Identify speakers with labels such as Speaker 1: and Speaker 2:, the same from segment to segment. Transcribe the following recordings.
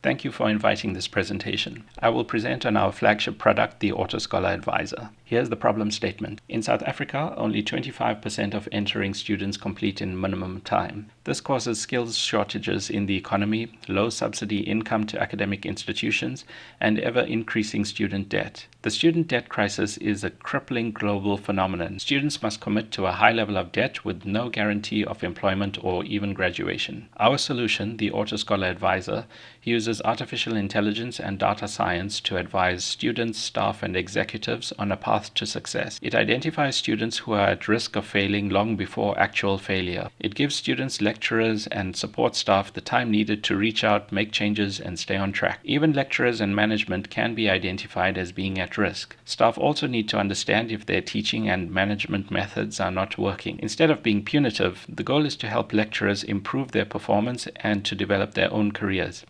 Speaker 1: Thank you for inviting this presentation. I will present on our flagship product, the AutoScholar Advisor. Here's the problem statement. In South Africa, only 25% of entering students complete in minimum time. This causes skills shortages in the economy, low subsidy income to academic institutions, and ever-increasing student debt. The student debt crisis is a crippling global phenomenon. Students must commit to a high level of debt with no guarantee of employment or even graduation. Our solution, the AutoScholar Advisor, uses artificial intelligence and data science to advise students, staff, and executives on a path to success. It identifies students who are at risk of failing long before actual failure. It gives students, lecturers, and support staff the time needed to reach out, make changes, and stay on track. Even lecturers and management can be identified as being at risk. Staff also need to understand if their teaching and management methods are not working. Instead of being punitive, the goal is to help lecturers improve their performance and to develop their own careers.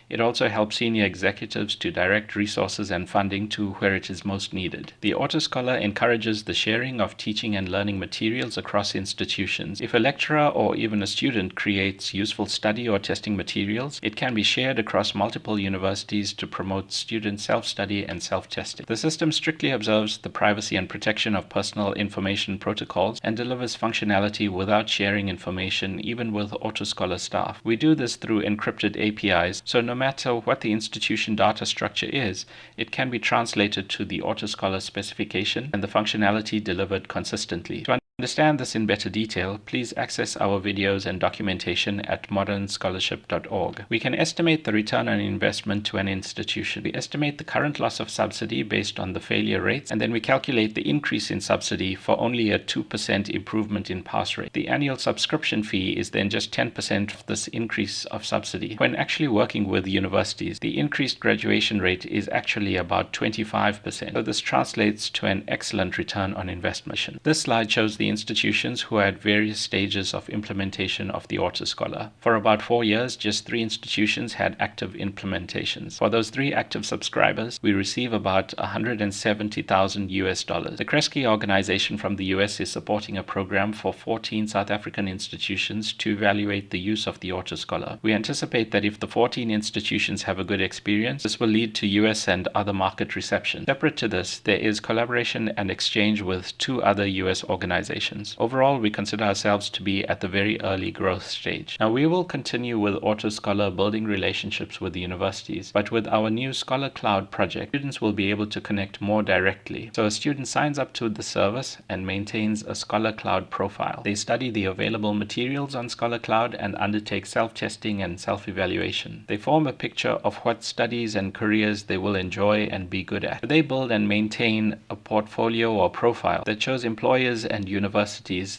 Speaker 1: It also helps senior executives to direct resources and funding to where it is most needed. The AutoScholar encourages the sharing of teaching and learning materials across institutions. If a lecturer or even a student creates useful study or testing materials, it can be shared across multiple universities to promote student self-study and self-testing. The system strictly observes the privacy and protection of personal information protocols and delivers functionality without sharing information, even with AutoScholar staff. We do this through encrypted APIs, so no matter what the institution data structure is, it can be translated to the AutoScholar specification and the functionality delivered consistently. To understand this in better detail, please access our videos and documentation at modernscholarship.org. We can estimate the return on investment to an institution. We estimate the current loss of subsidy based on the failure rates, and then we calculate the increase in subsidy for only a 2% improvement in pass rate. The annual subscription fee is then just 10% of this increase of subsidy. When actually working with universities, the increased graduation rate is actually about 25%. So this translates to an excellent return on investment. This slide shows the institutions who are at various stages of implementation of the AutoScholar. For about 4 years, just 3 institutions had active implementations. For those 3 active subscribers, we receive about $170,000. The Kresge organization from the US is supporting a program for 14 South African institutions to evaluate the use of the AutoScholar. We anticipate that if the 14 institutions have a good experience, this will lead to US and other market reception. Separate to this, there is collaboration and exchange with 2 other US organizations. Overall, we consider ourselves to be at the very early growth stage. Now, we will continue with AutoScholar building relationships with the universities, but with our new Scholar Cloud project, students will be able to connect more directly. So a student signs up to the service and maintains a Scholar Cloud profile. They study the available materials on Scholar Cloud and undertake self-testing and self-evaluation. They form a picture of what studies and careers they will enjoy and be good at. They build and maintain a portfolio or profile that shows employers and universities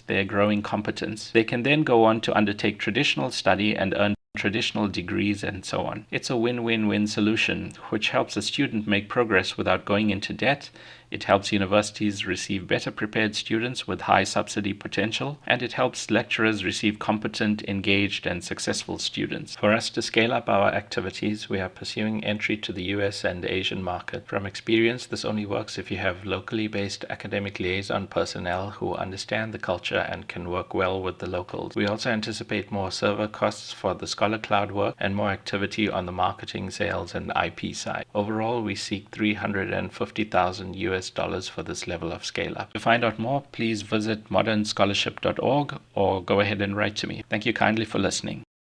Speaker 1: their growing competence. They can then go on to undertake traditional study and earn traditional degrees and so on. It's a win-win-win solution, which helps a student make progress without going into debt. It helps universities receive better prepared students with high subsidy potential, and it helps lecturers receive competent, engaged, and successful students. For us to scale up our activities, we are pursuing entry to the US and Asian market. From experience, this only works if you have locally based academic liaison personnel who understand the culture and can work well with the locals. We also anticipate more server costs for the Scholar Cloud work and more activity on the marketing, sales, and IP side. Overall, we seek $350,000 for this level of scale up. To find out more, please visit modernscholarship.org or go ahead and write to me. Thank you kindly for listening.